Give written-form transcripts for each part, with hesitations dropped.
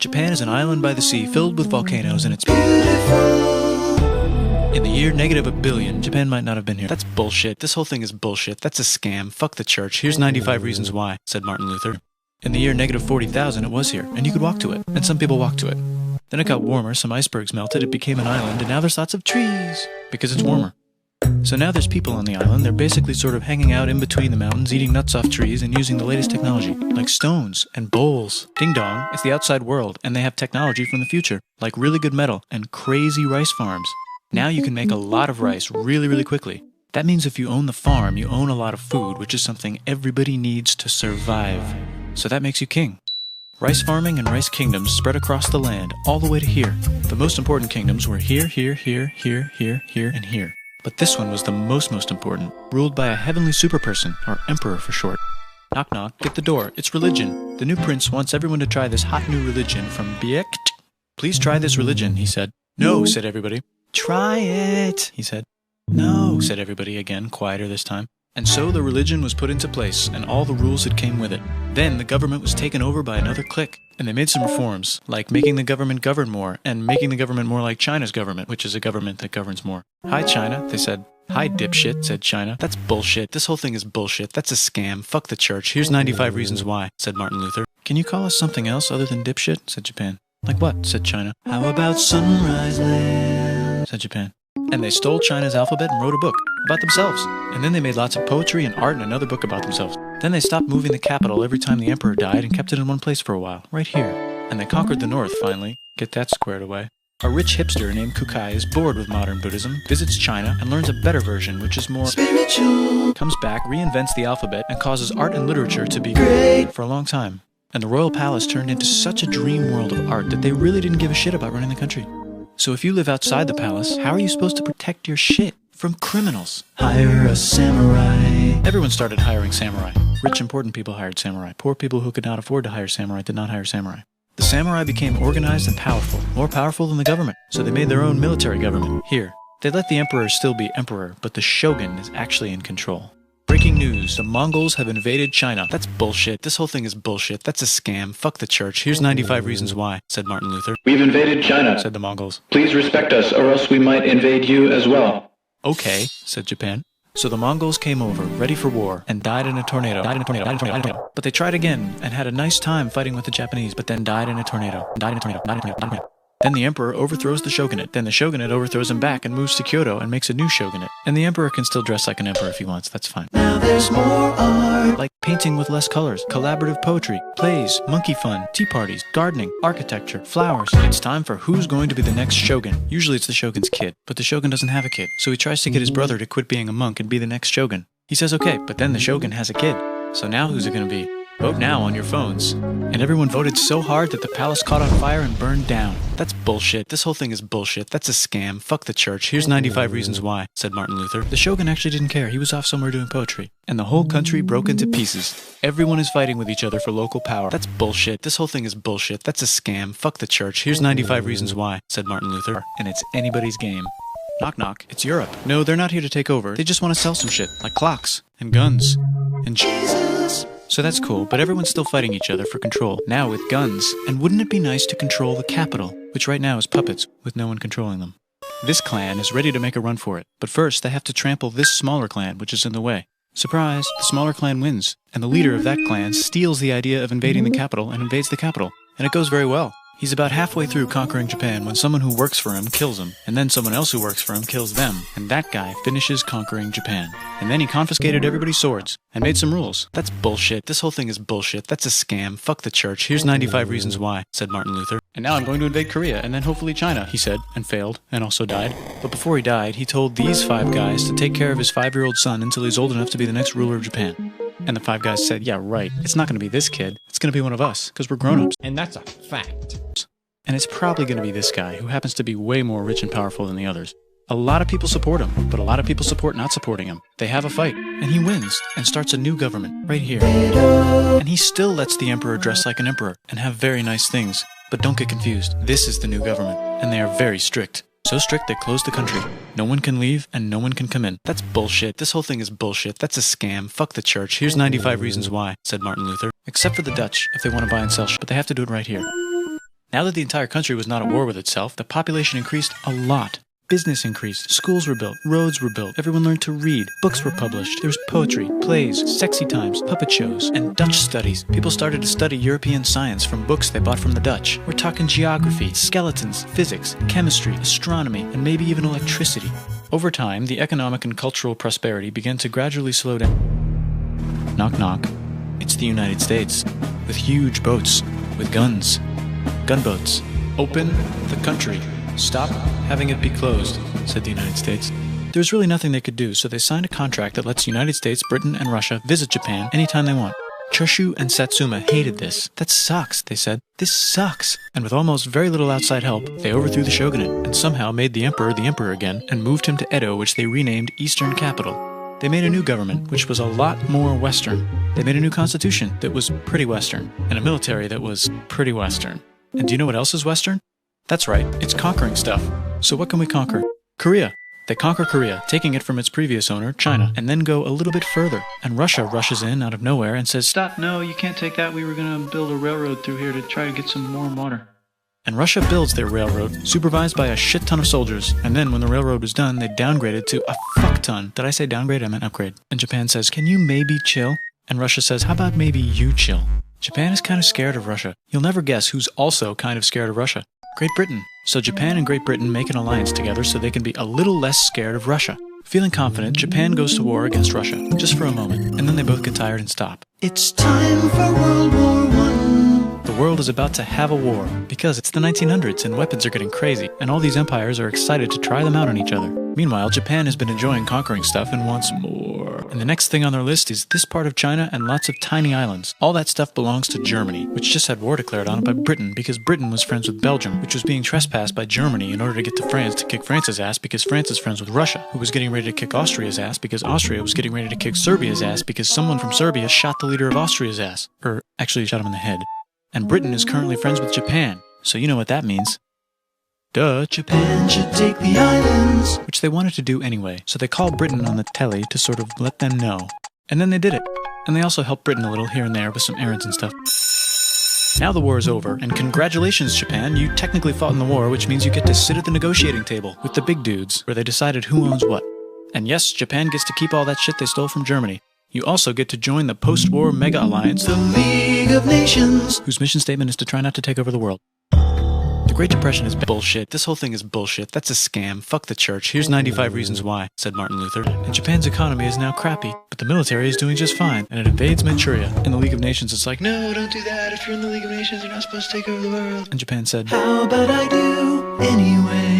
Japan is an island by the sea filled with volcanoes and it's beautiful. In the year negative a billion, Japan might not have been here. That's bullshit. This whole thing is bullshit. That's a scam. Fuck the church. Here's 95 reasons why, said Martin Luther. In the year negative 40,000, it was here, and you could walk to it, and some people walked to it. Then it got warmer, some icebergs melted, it became an island, and now there's lots of trees, because it's warmer. So now there's people on the island. They're basically sort of hanging out in between the mountains, eating nuts off trees and using the latest technology, like stones and bowls. Ding dong, it's the outside world, and they have technology from the future, like really good metal and crazy rice farms. Now you can make a lot of rice really, really quickly. That means if you own the farm, you own a lot of food, which is something everybody needs to survive. So that makes you king. Rice farming and rice kingdoms spread across the land, all the way to here. The most important kingdoms were here, here, here, here, here, here, and here. But this one was the most important, ruled by a heavenly superperson, or emperor for short. Knock knock, get the door, it's religion. The new prince wants everyone to try this hot new religion from Biekt. Please try this religion, he said. No, said everybody. Try it, he said. No, said everybody again, quieter this time. And so the religion was put into place, and all the rules that came with it. Then the government was taken over by another clique, and they made some reforms, like making the government govern more, and making the government more like China's government, which is a government that governs more. Hi, China, they said. Hi, dipshit, said China. That's bullshit. This whole thing is bullshit. That's a scam. Fuck the church. Here's 95 reasons why, said Martin Luther. Can you call us something else other than dipshit, said Japan. Like what, said China. How about Sunrise Land, said Japan. And they stole China's alphabet and wrote a book about themselves. And then they made lots of poetry and art and another book about themselves. Then they stopped moving the capital every time the emperor died and kept it in one place for a while, right here. And they conquered the north, finally. Get that squared away. A rich hipster named Kukai is bored with modern Buddhism, visits China, and learns a better version, which is more spiritual. Comes back, reinvents the alphabet, and causes art and literature to be great for a long time. And the royal palace turned into such a dream world of art that they really didn't give a shit about running the country. So if you live outside the palace, how are you supposed to protect your shit from criminals? Hire a samurai. Everyone started hiring samurai. Rich, important people hired samurai. Poor people who could not afford to hire samurai did not hire samurai. The samurai became organized and powerful, more powerful than the government. So they made their own military government. Here, they let the emperor still be emperor, but the shogun is actually in control. Breaking news, the Mongols have invaded China. That's bullshit. This whole thing is bullshit. That's a scam. Fuck the church. Here's 95 reasons why, said Martin Luther. We've invaded China, said the Mongols. Please respect us, or else we might invade you as well. Okay, said Japan. So the Mongols came over, ready for war, and died in a tornado. But they tried again, and had a nice time fighting with the Japanese, but then died in a tornado. Then the emperor overthrows the shogunate. Then the shogunate overthrows him back and moves to Kyoto and makes a new shogunate. And the emperor can still dress like an emperor if he wants, that's fine. Now there's more art. Like painting with less colors, collaborative poetry, plays, monkey fun, tea parties, gardening, architecture, flowers. It's time for who's going to be the next shogun. Usually it's the shogun's kid, but the shogun doesn't have a kid. So he tries to get his brother to quit being a monk and be the next shogun. He says okay, but then the shogun has a kid. So now who's it gonna be? Vote now on your phones. And everyone voted so hard that the palace caught on fire and burned down. That's bullshit. This whole thing is bullshit. That's a scam. Fuck the church. Here's 95 reasons why, said Martin Luther. The shogun actually didn't care. He was off somewhere doing poetry. And the whole country broke into pieces. Everyone is fighting with each other for local power. That's bullshit. This whole thing is bullshit. That's a scam. Fuck the church. Here's 95 reasons why, said Martin Luther. And it's anybody's game. Knock knock. It's Europe. No, they're not here to take over. They just want to sell some shit, like clocks, and guns, and Jesus. So that's cool, but everyone's still fighting each other for control, now with guns. And wouldn't it be nice to control the capital, which right now is puppets, with no one controlling them? This clan is ready to make a run for it, but first they have to trample this smaller clan, which is in the way. Surprise, the smaller clan wins, and the leader of that clan steals the idea of invading the capital and invades the capital, and it goes very well. He's about halfway through conquering Japan when someone who works for him kills him, and then someone else who works for him kills them, and that guy finishes conquering Japan. And then he confiscated everybody's swords, and made some rules. That's bullshit. This whole thing is bullshit. That's a scam. Fuck the church. Here's 95 reasons why, said Martin Luther. And now I'm going to invade Korea, and then hopefully China, he said, and failed, and also died. But before he died, he told these 5 guys to take care of his 5-year-old son until he's old enough to be the next ruler of Japan. And the 5 guys said, yeah, right. It's not going to be this kid. It's going to be one of us, because we're grown-ups. And that's a fact. And it's probably going to be this guy, who happens to be way more rich and powerful than the others. A lot of people support him, but a lot of people support not supporting him. They have a fight, and he wins, and starts a new government, right here. And he still lets the emperor dress like an emperor, and have very nice things. But don't get confused, this is the new government, and they are very strict. So strict they closed the country. No one can leave, and no one can come in. That's bullshit. This whole thing is bullshit. That's a scam. Fuck the church. Here's 95 reasons why, said Martin Luther. Except for the Dutch, if they want to buy and sell shit, but they have to do it right here. Now that the entire country was not at war with itself, the population increased a lot. Business increased, schools were built, roads were built, everyone learned to read, books were published, there was poetry, plays, sexy times, puppet shows, and Dutch studies. People started to study European science from books they bought from the Dutch. We're talking geography, skeletons, physics, chemistry, astronomy, and maybe even electricity. Over time, the economic and cultural prosperity began to gradually slow down. Knock knock. It's the United States, with huge boats, with guns. Gunboats. Open the country. Stop having it be closed, said the United States. There was really nothing they could do, so they signed a contract that lets the United States, Britain, and Russia visit Japan anytime they want. Choshu and Satsuma hated this. That sucks, they said. This sucks. And with almost very little outside help, they overthrew the shogunate and somehow made the emperor again and moved him to Edo, which they renamed Eastern Capital. They made a new government, which was a lot more Western. They made a new constitution that was pretty Western, and a military that was pretty Western. And do you know what else is Western? That's right, it's conquering stuff. So what can we conquer? Korea. They conquer Korea, taking it from its previous owner, China, and then go a little bit further. And Russia rushes in out of nowhere and says, "Stop, no, you can't take that. We were going to build a railroad through here to try to get some warm water." And Russia builds their railroad, supervised by a shit ton of soldiers. And then when the railroad was done, they downgraded to a fuck ton. Did I say downgrade? I meant upgrade. And Japan says, "Can you maybe chill?" And Russia says, "How about maybe you chill?" Japan is kind of scared of Russia. You'll never guess who's also kind of scared of Russia. Great Britain. So Japan and Great Britain make an alliance together so they can be a little less scared of Russia. Feeling confident, Japan goes to war against Russia, just for a moment, and then they both get tired and stop. It's time for World War I. The world is about to have a war, because it's the 1900s and weapons are getting crazy, and all these empires are excited to try them out on each other. Meanwhile, Japan has been enjoying conquering stuff and wants more. And the next thing on their list is this part of China and lots of tiny islands. All that stuff belongs to Germany, which just had war declared on it by Britain because Britain was friends with Belgium, which was being trespassed by Germany in order to get to France to kick France's ass because France is friends with Russia, who was getting ready to kick Austria's ass because Austria was getting ready to kick Serbia's ass because someone from Serbia shot the leader of Austria's ass. Or actually shot him in the head. And Britain is currently friends with Japan, so you know what that means. Duh, Japan should take the islands. Which they wanted to do anyway, so they called Britain on the telly to sort of let them know. And then they did it. And they also helped Britain a little here and there with some errands and stuff. Now the war is over, and congratulations, Japan, you technically fought in the war, which means you get to sit at the negotiating table with the big dudes, where they decided who owns what. And yes, Japan gets to keep all that shit they stole from Germany. You also get to join the post-war mega alliance, the League of Nations, whose mission statement is to try not to take over the world. The Great Depression is bullshit. This whole thing is bullshit. That's a scam. Fuck the church. Here's 95 reasons why, said Martin Luther. And Japan's economy is now crappy, but the military is doing just fine, and it invades Manchuria. In the League of Nations, it's like, no, don't do that. If you're in the League of Nations, you're not supposed to take over the world. And Japan said, how about I do anyway?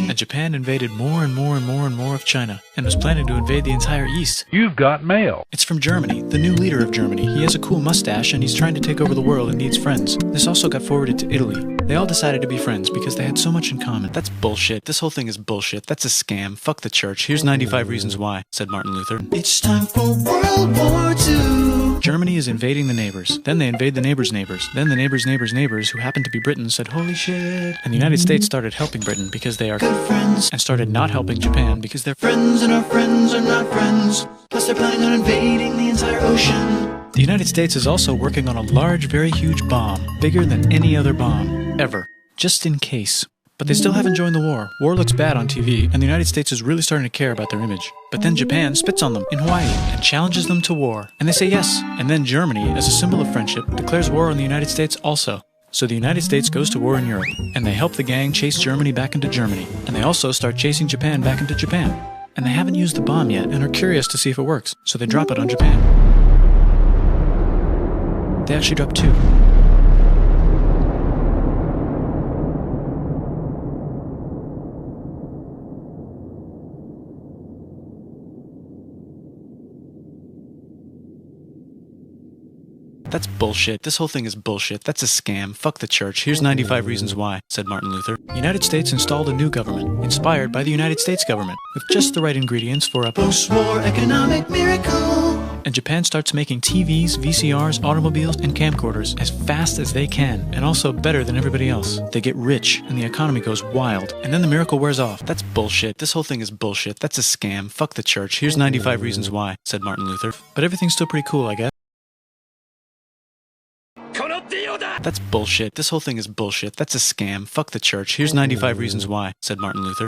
And Japan invaded more and more and more and more of China, and was planning to invade the entire East. You've got mail. It's from Germany, the new leader of Germany. He has a cool mustache, and he's trying to take over the world and needs friends. This also got forwarded to Italy. They all decided to be friends because they had so much in common. That's bullshit. This whole thing is bullshit. That's a scam. Fuck the church. Here's 95 reasons why, said Martin Luther. It's time for World War II. Germany is invading the neighbors. Then they invade the neighbors' neighbors. Then the neighbors' neighbors' neighbors, who happened to be Britain, said, holy shit. And the United States started helping Britain because they are good friends, and started not helping Japan because they're friends and our friends are not friends. Plus they're planning on invading the entire ocean. The United States is also working on a large, very huge bomb, bigger than any other bomb, ever, just in case. But they still haven't joined the war. War looks bad on TV, and the United States is really starting to care about their image. But then Japan spits on them in Hawaii and challenges them to war, and they say yes. And then Germany, as a symbol of friendship, declares war on the United States also. So the United States goes to war in Europe, and they help the gang chase Germany back into Germany, and they also start chasing Japan back into Japan. And they haven't used the bomb yet, and are curious to see if it works, so they drop it on Japan. They actually dropped 2. That's bullshit. This whole thing is bullshit. That's a scam. Fuck the church. Here's 95 reasons why, said Martin Luther. The United States installed a new government, inspired by the United States government, with just the right ingredients for a post-war economic miracle. And Japan starts making TVs, VCRs, automobiles, and camcorders as fast as they can, and also better than everybody else. They get rich, and the economy goes wild, and then the miracle wears off. That's bullshit. This whole thing is bullshit. That's a scam. Fuck the church. Here's 95 reasons why, said Martin Luther. But everything's still pretty cool, I guess. That's bullshit. This whole thing is bullshit. That's a scam. Fuck the church. Here's 95 reasons why, said Martin Luther.